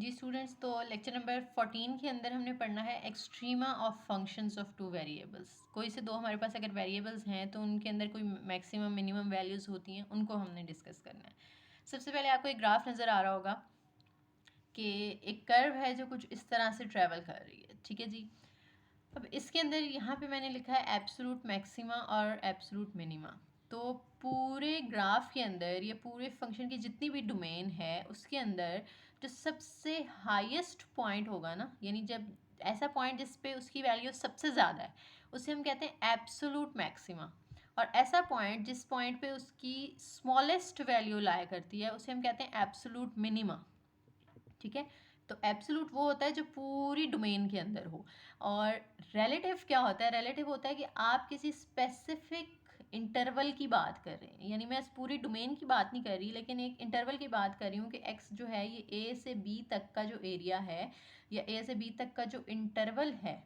जी students, तो lecture number 14 के अंदर हमने पढ़ना है extrema of functions of two variables. कोई से दो हमारे पास अगर वेरिएबल्स हैं तो उनके अंदर कोई मैक्सिमम मिनिमम वैल्यूज़ होती हैं, उनको हमने डिस्कस करना है। सबसे पहले आपको एक ग्राफ नज़र आ रहा होगा कि एक कर्व है जो कुछ इस तरह से ट्रैवल कर रही है, ठीक है जी। अब इसके अंदर यहाँ पे मैंने लिखा है एब्सोलूट मैक्सिमा और एब्सोलूट मिनिमा। तो पूरे ग्राफ के अंदर या पूरे फंक्शन की जितनी भी डोमेन है उसके अंदर जो सबसे हाईएस्ट पॉइंट होगा ना, यानी जब ऐसा पॉइंट जिस पे उसकी वैल्यू सबसे ज़्यादा है उसे हम कहते हैं एब्सोलूट मैक्सिमा। और ऐसा पॉइंट जिस पॉइंट पे उसकी स्मॉलेस्ट वैल्यू लाया करती है उसे हम कहते हैं एब्सोलूट मिनिमा, ठीक है। तो एब्सोलूट वो होता है जो पूरी डोमेन के अंदर हो। और रिलेटिव क्या होता है? रिलेटिव होता है कि आप किसी स्पेसिफिक इंटरवल की बात कर रहे हैं, यानी मैं इस पूरी डोमेन की बात नहीं कर रही लेकिन एक इंटरवल की बात कर रही हूँ कि एक्स जो है ये ए से बी तक का जो एरिया है या ए से बी तक का जो इंटरवल है,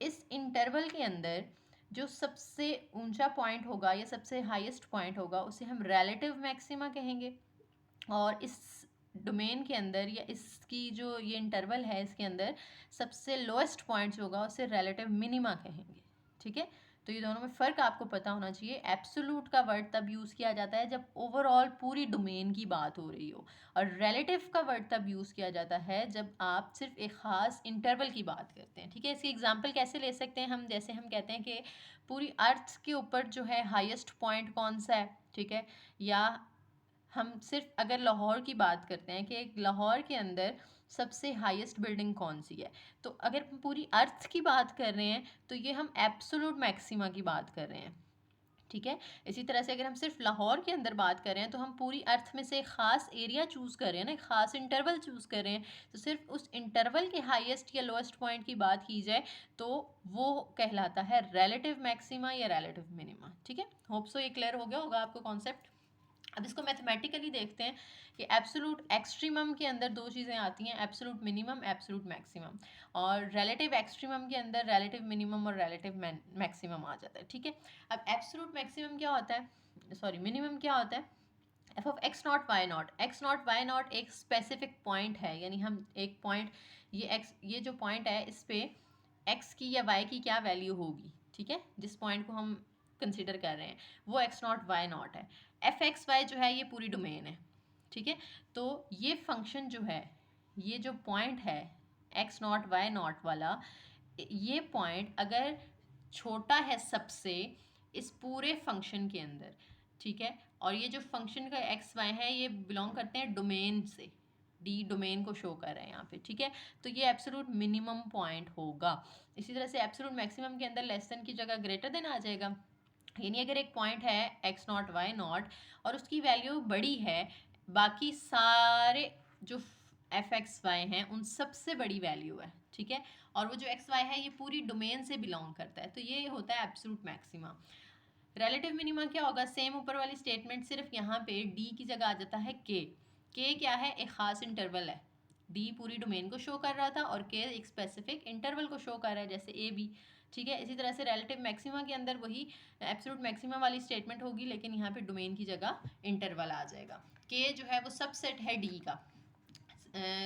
इस इंटरवल के अंदर जो सबसे ऊंचा पॉइंट होगा या सबसे हाईएस्ट पॉइंट होगा उसे हम रिलेटिव मैक्सिमा कहेंगे। और इस डोमेन के अंदर या इसकी जो ये इंटरवल है इसके अंदर सबसे लोएस्ट पॉइंट जो होगा उसे रिलेटिव मिनिमा कहेंगे, ठीक है। तो ये दोनों में फ़र्क आपको पता होना चाहिए। एब्सोलूट का वर्ड तब यूज़ किया जाता है जब ओवरऑल पूरी डोमेन की बात हो रही हो, और रिलेटिव का वर्ड तब यूज़ किया जाता है जब आप सिर्फ एक ख़ास इंटरवल की बात करते हैं, ठीक है। इसकी एग्जांपल कैसे ले सकते हैं हम? जैसे हम कहते हैं कि पूरी अर्थ के ऊपर जो है हाईएस्ट पॉइंट कौन सा है, ठीक है। या हम सिर्फ अगर लाहौर की बात करते हैं कि लाहौर के अंदर सबसे हाईएस्ट बिल्डिंग कौन सी है, तो अगर हम पूरी अर्थ की बात कर रहे हैं तो ये हम एब्सोलूट मैक्सिमा की बात कर रहे हैं, ठीक है। इसी तरह से अगर हम सिर्फ लाहौर के अंदर बात कर रहे हैं तो हम पूरी अर्थ में से एक ख़ास एरिया चूज़ कर रहे हैं ना, एक ख़ास इंटरवल चूज़ कर रहे हैं। तो सिर्फ उस इंटरवल के हाईएस्ट या लोएस्ट पॉइंट की बात की जाए तो वो कहलाता है रिलेटिव मैक्सिमा या रिलेटिव मिनिमा, ठीक है। होप सो ये क्लियर हो गया होगा आपको कॉन्सेप्ट। अब इसको मैथमेटिकली देखते हैं कि एब्सोलूट एक्सट्रीमम के अंदर दो चीज़ें आती हैं, एब्सोलूट मिनिमम, एब्सोलूट मैक्सिमम। और रिलेटिव एक्सट्रीमम के अंदर रिलेटिव मिनिमम और रिलेटिव मैक्सिमम आ जाता है, ठीक है। अब एब्सोलूट मैक्सिमम क्या होता है, सॉरी मिनिमम क्या होता है? F of x naught y naught. X naught y naught एक स्पेसिफिक पॉइंट है, यानी हम एक पॉइंट, ये जो पॉइंट है इस पे एक्स की या वाई की क्या वैल्यू होगी, ठीक है, जिस पॉइंट को हम कंसिडर कर रहे हैं वो एक्स नॉट वाई नॉट है। एफ एक्स वाई जो है ये पूरी डोमेन है, ठीक है। तो ये फंक्शन जो है, ये जो पॉइंट है एक्स नॉट वाई नॉट वाला, ये पॉइंट अगर छोटा है सबसे इस पूरे फंक्शन के अंदर, ठीक है, और ये जो फंक्शन का एक्स वाई है ये बिलोंग करते हैं डोमेन से, डी डोमेन को शो कर रहे हैं यहाँ पे, ठीक है। तो ये एब्सोलूट मिनिमम पॉइंट होगा। इसी तरह से एब्सोलूट मैक्सिमम के अंदर लेस देन की जगह ग्रेटर देन आ जाएगा। यानी अगर एक पॉइंट है एक्स नॉट वाई नॉट और उसकी वैल्यू बड़ी है बाकी सारे जो एफ एक्स वाई हैं उन सबसे बड़ी वैल्यू है, ठीक है, और वो जो एक्स वाई है ये पूरी डोमेन से बिलोंग करता है, तो ये होता है एब्सोलूट मैक्सिमा। रिलेटिव मिनिमा क्या होगा? सेम ऊपर वाली स्टेटमेंट, सिर्फ यहाँ पे डी की जगह आ जाता है के। के क्या है? एक खास इंटरवल है। डी पूरी डोमेन को शो कर रहा था और के एक स्पेसिफिक इंटरवल को शो कर रहा है, जैसे ए बी, ठीक है। इसी तरह से रिलेटिव मैक्सिमा के अंदर वही एब्सोलूट मैक्सिमा वाली स्टेटमेंट होगी लेकिन यहाँ पे डोमेन की जगह इंटरवल आ जाएगा। के जो है वो सबसेट है डी का।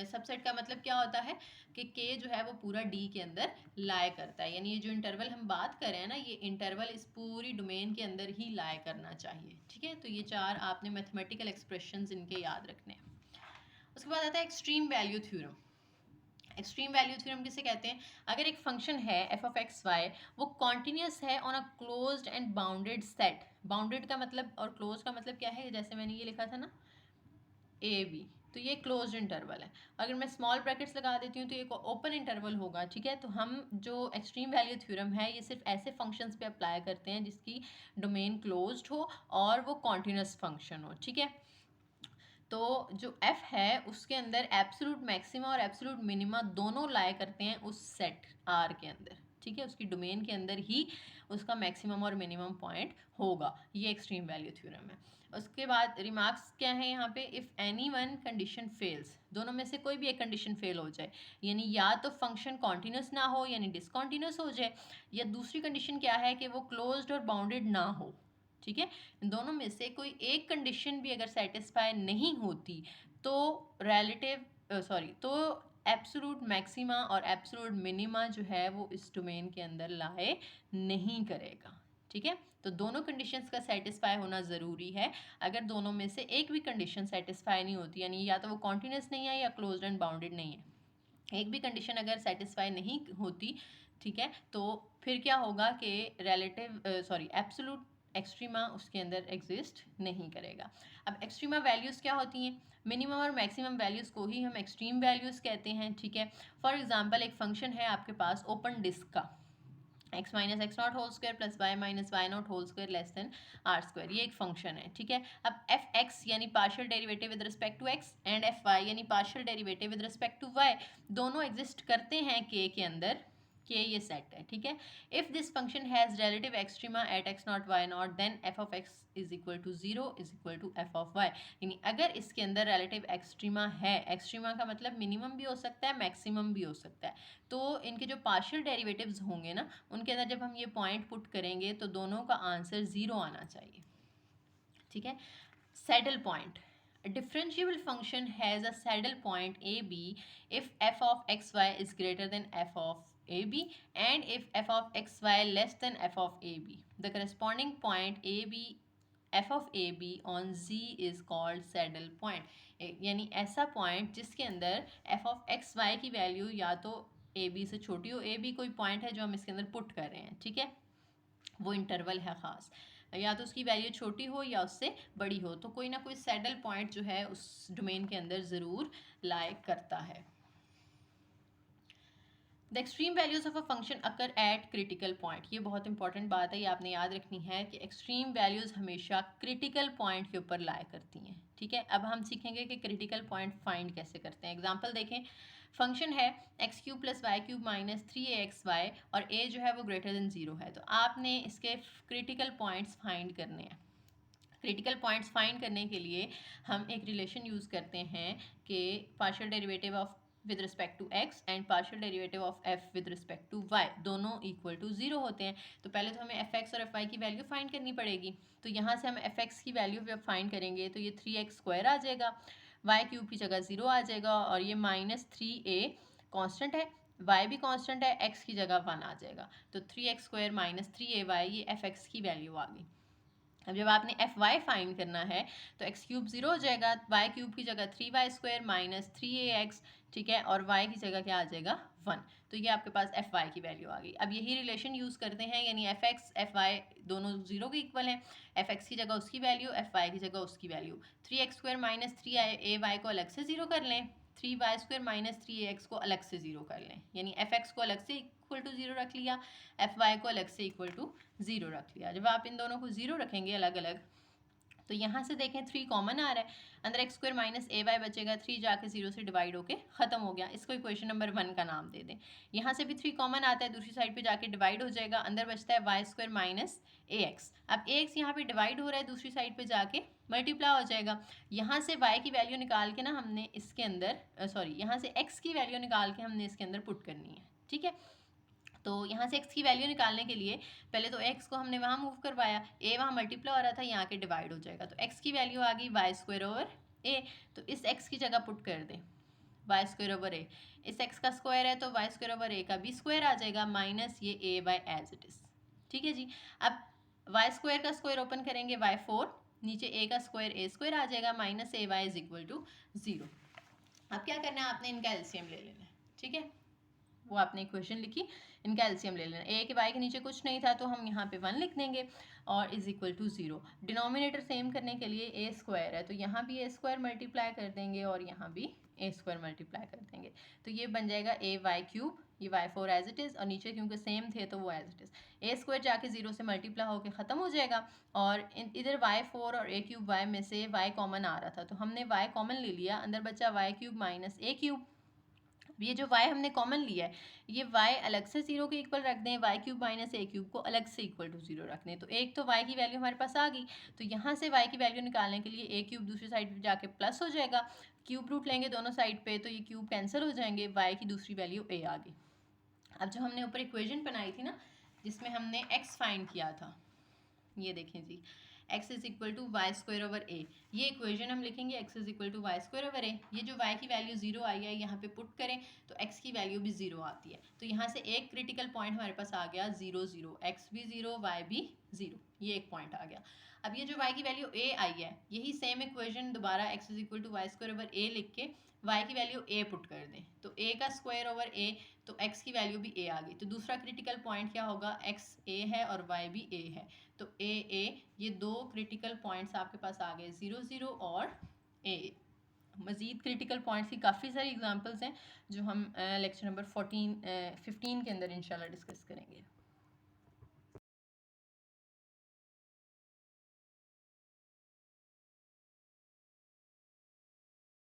सबसेट का मतलब क्या होता है कि के जो है वो पूरा डी के अंदर लाए करता है, यानी ये जो इंटरवल हम बात कर रहे हैं ना, ये इंटरवल इस पूरी डोमेन के अंदर ही लाए करना चाहिए, ठीक है। तो ये चार आपने मैथमेटिकल एक्सप्रेशंस इनके याद रखने हैं। उसके बाद आता है extreme value theorem. Extreme value theorem किसे कहते हैं? अगर एक फंक्शन है एफ ऑफ एक्स वाई, वो कॉन्टिन्यूस है on a closed end bounded set. Bounded का मतलब और क्लोज का मतलब क्या है? जैसे मैंने ये लिखा था ना ए बी, तो ये क्लोज्ड इंटरवल है। अगर मैं स्मॉल ब्रैकेट्स लगा देती हूँ तो ये ओपन इंटरवल होगा, ठीक है। तो हम जो एक्सट्रीम वैल्यू थ्योरम है ये सिर्फ ऐसे फंक्शंस पे अप्लाई करते हैं जिसकी डोमेन क्लोज्ड हो और वो कॉन्टिन्यूस फंक्शन हो, ठीक है। तो जो f है उसके अंदर एब्सोलूट मैक्सिमा और एब्सोलूट मिनिमा दोनों लाए करते हैं उस सेट R के अंदर, ठीक है। उसकी डोमेन के अंदर ही उसका मैक्सिमम और मिनिमम पॉइंट होगा। ये एक्सट्रीम वैल्यू थ्योरम है। उसके बाद रिमार्क्स क्या है यहाँ पे? If any one condition fails, दोनों में से कोई भी एक कंडीशन फेल हो जाए, यानी या तो फंक्शन कॉन्टिन्यूस ना हो यानी डिसकॉन्टिन्यूस हो जाए, या दूसरी कंडीशन क्या है कि वो क्लोज्ड और बाउंडेड ना हो, ठीक है। इन दोनों में से कोई एक कंडीशन भी अगर सेटिस्फाई नहीं होती तो रिलेटिव तो एब्सोलूट मैक्सिमा और एब्सोलूट मिनिमा जो है वो इस डोमेन के अंदर लाए नहीं करेगा, ठीक है। तो दोनों कंडीशंस का सेटिस्फाई होना ज़रूरी है। अगर दोनों में से एक भी कंडीशन सेटिस्फाई नहीं होती, यानी या तो वो कॉन्टिन्यूस नहीं है या क्लोज्ड एंड बाउंडेड नहीं है, एक भी कंडीशन अगर सेटिस्फाई नहीं होती, ठीक है, तो फिर क्या होगा कि एब्सोलूट एक्सट्रीमा उसके अंदर एग्जिस्ट नहीं करेगा। अब एक्सट्रीमा वैल्यूज़ क्या होती हैं? मिनिमम और मैक्सिमम वैल्यूज़ को ही हम एक्सट्रीम वैल्यूज़ कहते हैं, ठीक है। फॉर एग्जांपल एक फंक्शन है आपके पास ओपन डिस्क का, x माइनस x not whole square plus y minus y not whole square less than r square, ये एक फंक्शन है, ठीक है। अब एफ एक्स यानी partial derivative with respect to x and f y यानी partial derivative with respect to y दोनों exist करते हैं के अंदर, के ये सेट है, ठीक है। If this function has relative extrema at x naught y naught then f of x is equal to 0 is equal to f of y, यानी अगर इसके अंदर रिलेटिव एक्सट्रीमा है, एक्सट्रीमा का मतलब मिनिमम भी हो सकता है मैक्सिमम भी हो सकता है, तो इनके जो पार्शियल डेरिवेटिव्स होंगे ना उनके अंदर जब हम ये पॉइंट पुट करेंगे तो दोनों का आंसर 0 आना चाहिए, ठीक है। Saddle point, a differentiable function has a saddle point AB if f of xy is greater than f of AB and if f of xy less than f of AB. The corresponding point AB f of AB on Z is called saddle point. यानी ऐसा point जिसके अंदर f of xy की value या तो AB से छोटी हो, AB कोई पॉइंट है जो हम इसके अंदर पुट कर रहे हैं, ठीक है, वो इंटरवल है ख़ास, या तो उसकी वैल्यू छोटी हो या उससे बड़ी हो, तो कोई ना कोई सैडल पॉइंट जो है उस डोमेन के अंदर ज़रूर लाई करता है। The extreme values of a function occur at critical point, ये बहुत इंपॉर्टेंट बात है, ये आपने याद रखनी है कि एक्सट्रीम वैल्यूज़ हमेशा क्रिटिकल पॉइंट के ऊपर लाई करती हैं, ठीक है। अब हम सीखेंगे कि क्रिटिकल पॉइंट फाइंड कैसे करते हैं। एग्जाम्पल देखें, फंक्शन है x cube plus y cube minus 3axy और a जो है वो ग्रेटर देन 0 है, तो आपने इसके क्रिटिकल पॉइंट्स फाइंड करने हैं। क्रिटिकल पॉइंट्स फाइंड करने के लिए हम एक रिलेशन यूज़ करते हैं कि partial derivative of with respect to x and partial derivative of f with respect to y दोनों इक्वल टू 0 होते हैं। तो पहले तो हमें fx और fy की वैल्यू फाइंड करनी पड़ेगी, तो यहाँ से हम fx की वैल्यू जब फाइंड करेंगे तो ये 3x स्क्वायर आ जाएगा, y क्यूब की जगह 0 आ जाएगा और ये माइनस 3a कॉन्स्टेंट है, y भी कॉन्स्टेंट है, x की जगह 1 आ जाएगा, तो 3x स्क्वायर माइनस 3ay ये fx की वैल्यू आ गई। अब जब आपने एफ वाई फाइंड करना है तो एक्स क्यूब 0 हो जाएगा, वाई क्यूब की जगह 3y स्क्वायर माइनस 3ax, ठीक है, और y की जगह क्या आ जाएगा 1, तो ये आपके पास एफ वाई की वैल्यू आ गई। अब यही रिलेशन यूज़ करते हैं, यानी एफ एक्स एफ वाई दोनों 0 के इक्वल हैं, एफ एक्स की जगह उसकी वैल्यू, एफ वाई की जगह उसकी value. 3x square minus 3ay को अलग से 0 कर लें, 3y स्क्वायर माइनस 3ax को अलग से 0 कर लें, यानी एफ एक्स को अलग से इक्वल टू 0 रख लिया, एफ वाई को अलग से इक्वल टू 0 रख लिया। जब आप इन दोनों को 0 रखेंगे अलग अलग तो यहाँ से देखें 3 कॉमन आ रहा है, अंदर x square minus a Y बचेगा, 3 जाके 0 से डिवाइड होके ख़त्म हो गया, इसको इक्वेशन नंबर 1 का नाम दे दें। यहाँ से भी 3 कॉमन आता है, दूसरी साइड पे जाके डिवाइड हो जाएगा, अंदर बचता है वाई स्क्वायर माइनस ए एक्स। अब ए एक्स यहाँ पर डिवाइड हो रहा है, दूसरी साइड पर जाके मल्टीप्लाई हो जाएगा। यहाँ से y की वैल्यू निकाल के ना हमने इसके अंदर यहाँ से x की वैल्यू निकाल के हमने इसके अंदर पुट करनी है, ठीक है। तो यहाँ से x की वैल्यू निकालने के लिए पहले तो x को हमने वहाँ मूव करवाया, a वहाँ मल्टीप्लाई हो रहा था, यहाँ के डिवाइड हो जाएगा, तो x की वैल्यू आ गई वाई स्क्वायर ओवर a, तो इस x की जगह पुट कर दें वाई स्क्वायर ओवर a, इस x का स्क्वायर है तो वाई स्क्वायर ओवर a का भी स्क्वायर आ जाएगा माइनस ये a by as it is, ठीक है जी। अब वाई स्क्वायर का स्क्वायर ओपन करेंगे y4, नीचे a का स्क्वायर a स्क्वायर आ जाएगा minus a y is equal to 0। अब क्या करना है, आपने इनका एलसीएम ले लेना है, ठीक है, वो आपने इक्वेशन लिखी, इनका एलसीएम ले लेना। ए के वाई के नीचे कुछ नहीं था तो हम यहाँ पे 1 लिख देंगे और is equal to 0। Denominator same करने के लिए ए स्क्वायर है तो यहाँ भी ए स्क्वायर मल्टीप्लाई कर देंगे और यहाँ भी ए स्क्वायर मल्टीप्लाई कर देंगे, तो ये बन जाएगा ए वाई क्यूब, ये y4 एज इट इज़ और नीचे क्योंकि सेम थे तो वो as it is, a square जाके 0 से मल्टीप्लाई होकर ख़त्म हो जाएगा और इधर y4 और ए क्यूब y में से y कॉमन आ रहा था तो हमने y कॉमन ले लिया, अंदर बचा y क्यूब माइनस ए क्यूब। ये जो y हमने कॉमन लिया है ये y अलग से 0 के इक्वल रख दें, y क्यूब माइनस ए क्यूब को अलग से इक्वल टू 0 रख दें, तो एक तो y की वैल्यू हमारे पास आ गई, तो यहाँ से y की वैल्यू निकालने के लिए ए क्यूब दूसरी साइड पे जाके प्लस हो जाएगा, क्यूब रूट लेंगे दोनों साइड पे तो ये क्यूब कैंसिल हो जाएंगे, y की दूसरी वैल्यू a आ गई। अब जो हमने ऊपर इक्वेशन बनाई थी ना जिसमें हमने x फाइंड किया था, ये देखें जी, x is equal to y square over a. ये इक्वेशन हम लिखेंगे x is equal to y square over a. ये जो वाई की वैल्यू 0 आई है यहाँ पे पुट करें तो एक्स की वैल्यू भी 0 आती है। तो यहाँ से एक क्रिटिकल पॉइंट हमारे पास आ गया 0 0, एक्स भी 0 वाई भी 0, ये एक पॉइंट आ गया। अब ये जो y की वैल्यू a आई है, यही सेम इक्वेशन दोबारा x is equal to y square over a लिख के y की वैल्यू a पुट कर दें तो a का स्क्वायर ओवर a, तो x की वैल्यू भी a आ गई। तो दूसरा क्रिटिकल पॉइंट क्या होगा, x a है और y भी a है, तो a a, ये दो क्रिटिकल पॉइंट्स आपके पास आ गए 0 0 और a। मज़ीद क्रिटिकल पॉइंट्स की काफ़ी सारी एग्जांपल्स हैं जो हम लेक्चर नंबर 15 के अंदर इंशाल्लाह डिस्कस करेंगे।